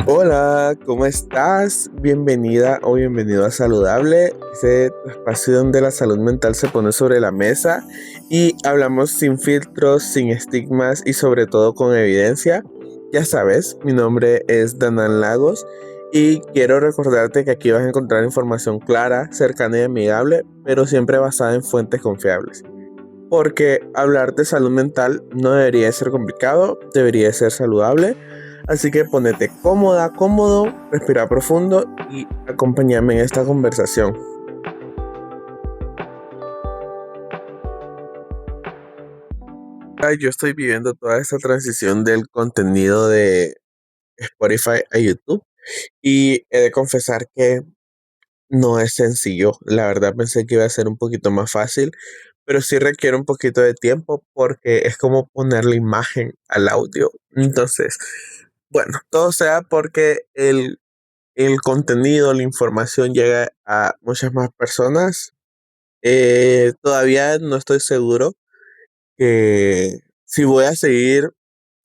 Hola, ¿cómo estás? Bienvenida o bienvenido a Saludable, ese espacio donde la salud mental se pone sobre la mesa y hablamos sin filtros, sin estigmas y sobre todo con evidencia. Ya sabes, mi nombre es Danan Lagos y quiero recordarte que aquí vas a encontrar información clara, cercana y amigable, pero siempre basada en fuentes confiables. Porque hablar de salud mental no debería ser complicado, debería ser saludable. Así que ponete cómoda, cómodo, respira profundo y acompáñame en esta conversación. Yo estoy viviendo toda esta transición del contenido de Spotify a YouTube y he de confesar que no es sencillo. La verdad pensé que iba a ser un poquito más fácil, pero sí requiere un poquito de tiempo porque es como poner la imagen al audio. Entonces, bueno, todo sea porque el contenido, la información llega a muchas más personas. Todavía no estoy seguro que si voy a seguir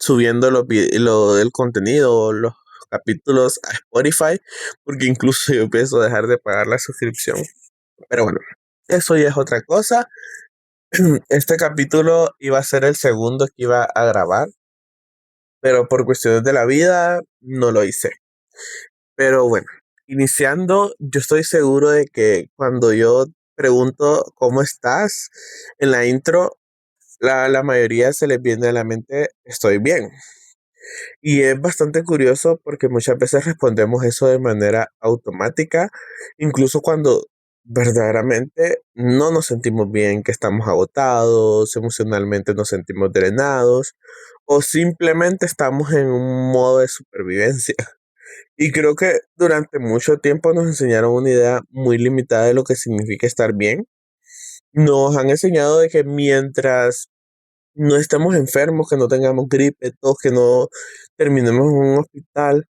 subiendo lo del contenido, los capítulos a Spotify, porque incluso yo pienso dejar de pagar la suscripción. Pero bueno, eso ya es otra cosa. Este capítulo iba a ser el segundo que iba a grabar, pero por cuestiones de la vida no lo hice. Pero bueno, iniciando, yo estoy seguro de que cuando yo pregunto cómo estás en la intro, la mayoría se les viene a la mente estoy bien. Y es bastante curioso porque muchas veces respondemos eso de manera automática, incluso cuando verdaderamente no nos sentimos bien, que estamos agotados, emocionalmente nos sentimos drenados o simplemente estamos en un modo de supervivencia. Y creo que durante mucho tiempo nos enseñaron una idea muy limitada de lo que significa estar bien. Nos han enseñado de que mientras no estemos enfermos, que no tengamos gripe, tos, que no terminemos en un hospital,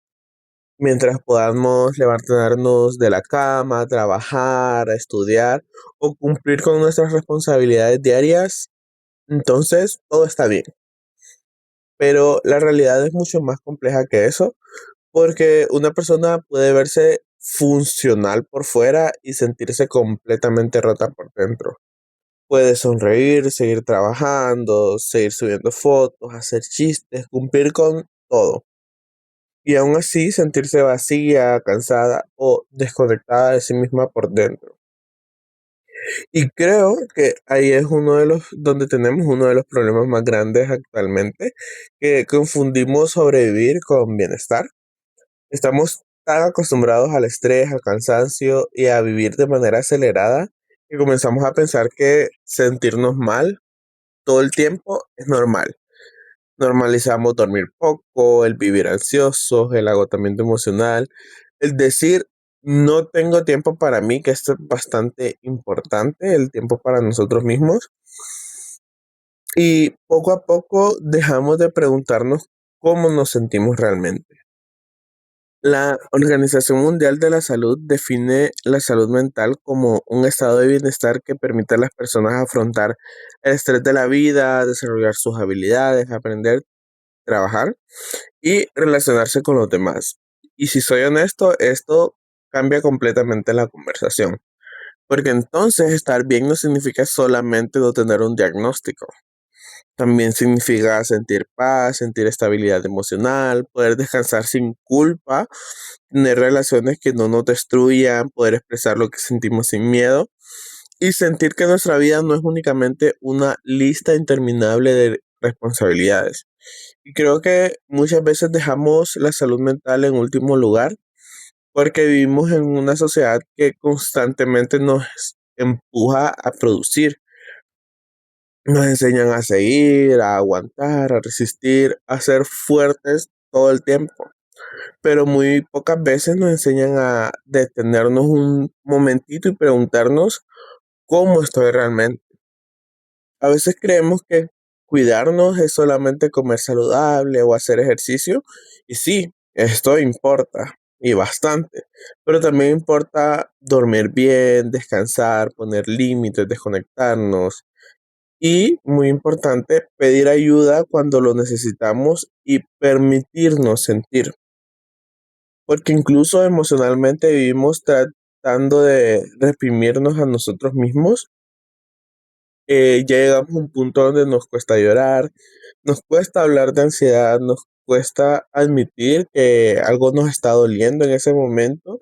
mientras podamos levantarnos de la cama, trabajar, estudiar o cumplir con nuestras responsabilidades diarias, entonces todo está bien. Pero la realidad es mucho más compleja que eso, porque una persona puede verse funcional por fuera y sentirse completamente rota por dentro. Puede sonreír, seguir trabajando, seguir subiendo fotos, hacer chistes, cumplir con todo. Y aún así sentirse vacía, cansada o desconectada de sí misma por dentro. Y creo que ahí es uno de los, donde tenemos uno de los problemas más grandes actualmente, que confundimos sobrevivir con bienestar. Estamos tan acostumbrados al estrés, al cansancio y a vivir de manera acelerada que comenzamos a pensar que sentirnos mal todo el tiempo es normal. Normalizamos dormir poco, el vivir ansiosos, el agotamiento emocional, el decir no tengo tiempo para mí, que esto es bastante importante, el tiempo para nosotros mismos. Y poco a poco dejamos de preguntarnos cómo nos sentimos realmente. La Organización Mundial de la Salud define la salud mental como un estado de bienestar que permite a las personas afrontar el estrés de la vida, desarrollar sus habilidades, aprender, trabajar y relacionarse con los demás. Y si soy honesto, esto cambia completamente la conversación, porque entonces estar bien no significa solamente no tener un diagnóstico. También significa sentir paz, sentir estabilidad emocional, poder descansar sin culpa, tener relaciones que no nos destruyan, poder expresar lo que sentimos sin miedo y sentir que nuestra vida no es únicamente una lista interminable de responsabilidades. Y creo que muchas veces dejamos la salud mental en último lugar porque vivimos en una sociedad que constantemente nos empuja a producir. Nos enseñan a seguir, a aguantar, a resistir, a ser fuertes todo el tiempo. Pero muy pocas veces nos enseñan a detenernos un momentito y preguntarnos cómo estoy realmente. A veces creemos que cuidarnos es solamente comer saludable o hacer ejercicio. Y sí, esto importa y bastante. Pero también importa dormir bien, descansar, poner límites, desconectarnos. Y, muy importante, pedir ayuda cuando lo necesitamos y permitirnos sentir. porque incluso emocionalmente vivimos tratando de reprimirnos a nosotros mismos. Ya llegamos a un punto donde nos cuesta llorar, nos cuesta hablar de ansiedad, nos cuesta admitir que algo nos está doliendo en ese momento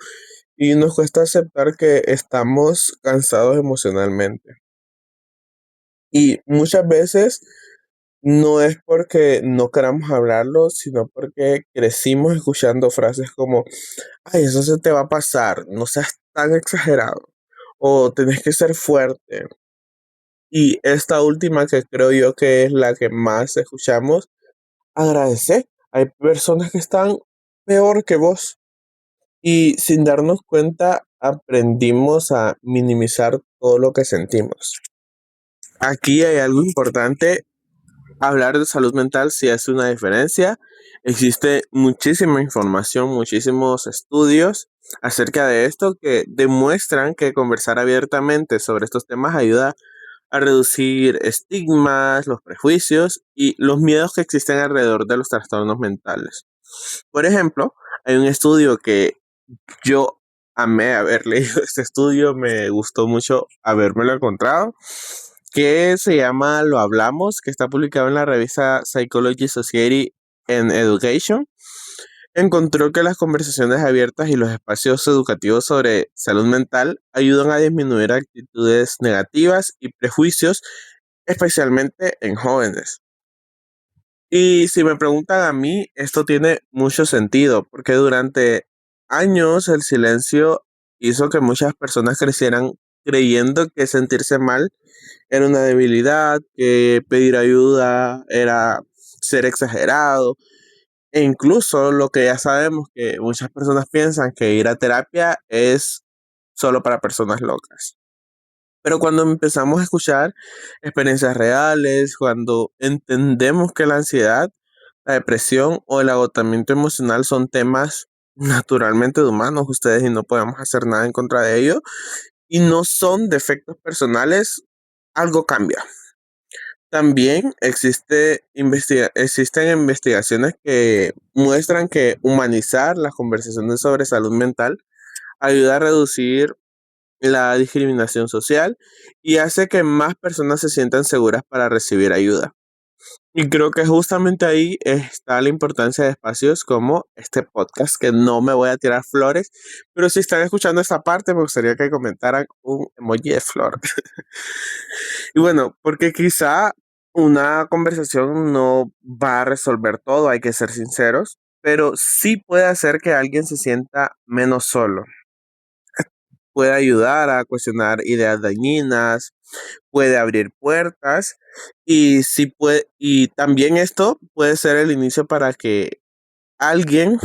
y nos cuesta aceptar que estamos cansados emocionalmente. Y muchas veces no es porque no queramos hablarlo, sino porque crecimos escuchando frases como, ay, eso se te va a pasar, no seas tan exagerado, o tenés que ser fuerte. Y esta última que creo yo que es la que más escuchamos, agradecer. Hay personas que están peor que vos y sin darnos cuenta aprendimos a minimizar todo lo que sentimos. Aquí hay algo importante. Hablar de salud mental sí hace una diferencia. Existe muchísima información, muchísimos estudios acerca de esto que demuestran que conversar abiertamente sobre estos temas ayuda a reducir estigmas, los prejuicios y los miedos que existen alrededor de los trastornos mentales. Por ejemplo, hay un estudio que yo amé haber leído este estudio, me gustó mucho habérmelo encontrado, que se llama Lo Hablamos, que está publicado en la revista Psychology Society and Education. Encontró que las conversaciones abiertas y los espacios educativos sobre salud mental ayudan a disminuir actitudes negativas y prejuicios, especialmente en jóvenes. Y si me preguntan a mí, esto tiene mucho sentido, porque durante años el silencio hizo que muchas personas crecieran creyendo que sentirse mal era una debilidad, que pedir ayuda era ser exagerado, e incluso lo que ya sabemos que muchas personas piensan que ir a terapia es solo para personas locas. Pero cuando empezamos a escuchar experiencias reales, cuando entendemos que la ansiedad, la depresión o el agotamiento emocional son temas naturalmente humanos, ustedes y no podemos hacer nada en contra de ello, y no son defectos personales, algo cambia. También existen investigaciones que muestran que humanizar las conversaciones sobre salud mental ayuda a reducir la discriminación social y hace que más personas se sientan seguras para recibir ayuda. Y creo que justamente ahí está la importancia de espacios como este podcast, que no me voy a tirar flores, pero si están escuchando esta parte, me gustaría que comentaran un emoji de flor. Y bueno, porque quizá una conversación no va a resolver todo, hay que ser sinceros, pero sí puede hacer que alguien se sienta menos solo. Puede ayudar a cuestionar ideas dañinas, puede abrir puertas y sí puede, y también esto puede ser el inicio para que alguien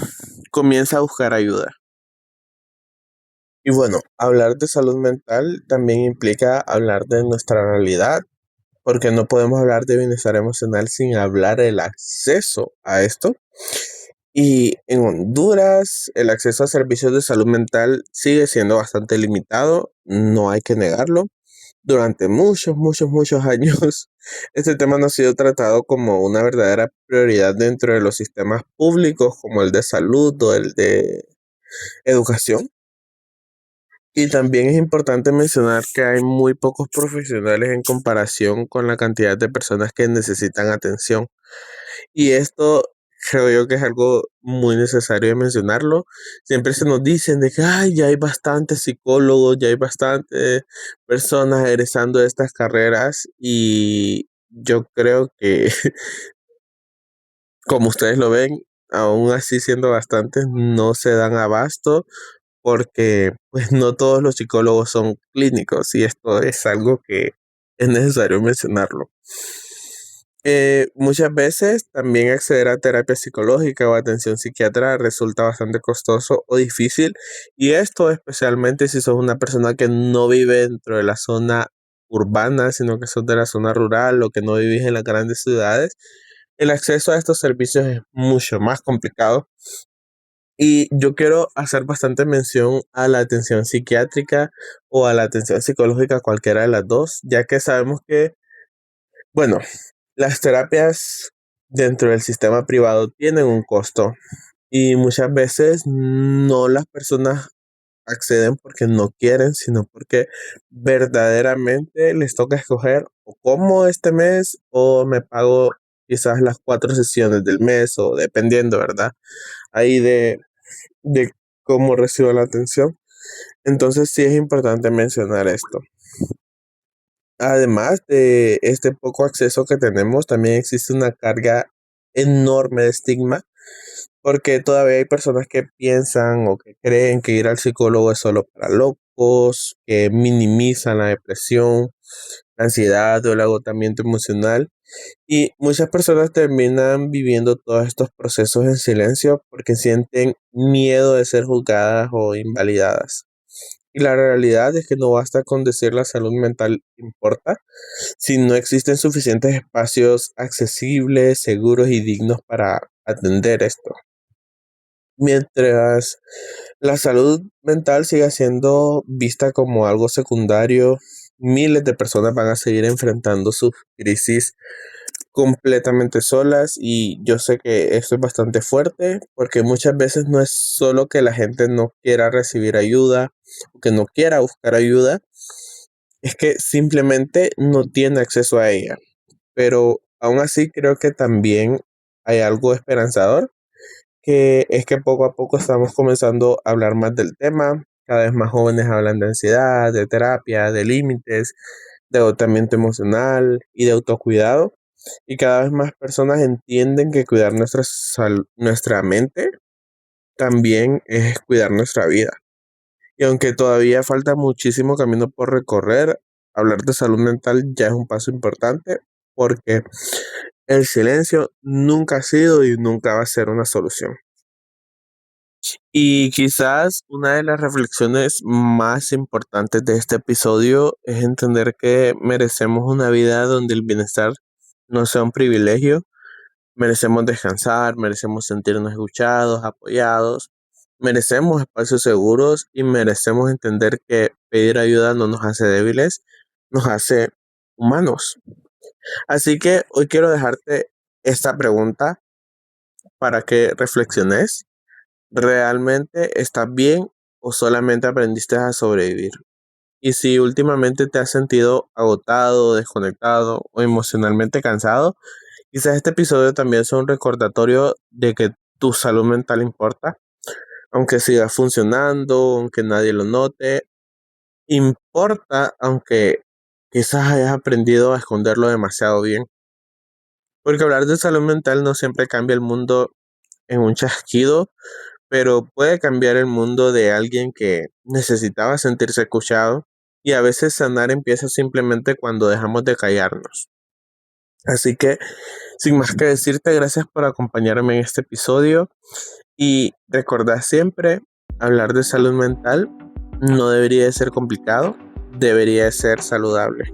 comience a buscar ayuda. Y bueno, hablar de salud mental también implica hablar de nuestra realidad, porque no podemos hablar de bienestar emocional sin hablar del acceso a esto. Y en Honduras, el acceso a servicios de salud mental sigue siendo bastante limitado, no hay que negarlo. Durante muchos años, este tema no ha sido tratado como una verdadera prioridad dentro de los sistemas públicos, como el de salud o el de educación. Y también es importante mencionar que hay muy pocos profesionales en comparación con la cantidad de personas que necesitan atención. Y esto creo yo que es algo muy necesario de mencionarlo. Siempre se nos dicen de que ay, ya hay bastantes psicólogos, ya hay bastantes personas egresando de estas carreras y yo creo que como ustedes lo ven, aún así siendo bastantes, no se dan abasto porque pues no todos los psicólogos son clínicos y esto es algo que es necesario mencionarlo. Muchas veces también acceder a terapia psicológica o atención psiquiatra resulta bastante costoso o difícil y esto especialmente si sos una persona que no vive dentro de la zona urbana, sino que sos de la zona rural o que no vivís en las grandes ciudades. El acceso a estos servicios es mucho más complicado y yo quiero hacer bastante mención a la atención psiquiátrica o a la atención psicológica, cualquiera de las dos, ya que sabemos que, bueno, las terapias dentro del sistema privado tienen un costo Y muchas veces no las personas acceden porque no quieren, sino porque verdaderamente les toca escoger o como este mes o me pago quizás las 4 sesiones del mes o dependiendo, ¿verdad? Ahí de cómo recibo la atención. Entonces sí es importante mencionar esto. Además de este poco acceso que tenemos, también existe una carga enorme de estigma, porque todavía hay personas que piensan o que creen que ir al psicólogo es solo para locos, que minimizan la depresión, la ansiedad o el agotamiento emocional. Y muchas personas terminan viviendo todos estos procesos en silencio porque sienten miedo de ser juzgadas o invalidadas. Y la realidad es que no basta con decir la salud mental importa, si no existen suficientes espacios accesibles, seguros y dignos para atender esto. Mientras la salud mental siga siendo vista como algo secundario, miles de personas van a seguir enfrentando sus crisis completamente solas, y yo sé que esto es bastante fuerte porque muchas veces no es solo que la gente no quiera recibir ayuda o que no quiera buscar ayuda, es que simplemente no tiene acceso a ella. Pero aún así creo que también hay algo esperanzador, que es que poco a poco estamos comenzando a hablar más del tema. Cada vez más jóvenes hablan de ansiedad, de terapia, de límites, de agotamiento emocional y de autocuidado. Y cada vez más personas entienden que cuidar nuestra mente también es cuidar nuestra vida. Y aunque todavía falta muchísimo camino por recorrer, hablar de salud mental ya es un paso importante, porque el silencio nunca ha sido y nunca va a ser una solución. Y quizás una de las reflexiones más importantes de este episodio es entender que merecemos una vida donde el bienestar no sea un privilegio. Merecemos descansar, merecemos sentirnos escuchados, apoyados, merecemos espacios seguros y merecemos entender que pedir ayuda no nos hace débiles, nos hace humanos. Así que hoy quiero dejarte esta pregunta para que reflexiones. ¿Realmente estás bien o solamente aprendiste a sobrevivir? Y si últimamente te has sentido agotado, desconectado o emocionalmente cansado, quizás este episodio también sea un recordatorio de que tu salud mental importa, aunque siga funcionando, aunque nadie lo note, importa aunque quizás hayas aprendido a esconderlo demasiado bien. Porque hablar de salud mental no siempre cambia el mundo en un chasquido, pero puede cambiar el mundo de alguien que necesitaba sentirse escuchado, y a veces sanar empieza simplemente cuando dejamos de callarnos. Así que, sin más que decirte, gracias por acompañarme en este episodio y recordad siempre, hablar de salud mental no debería de ser complicado, debería de ser saludable.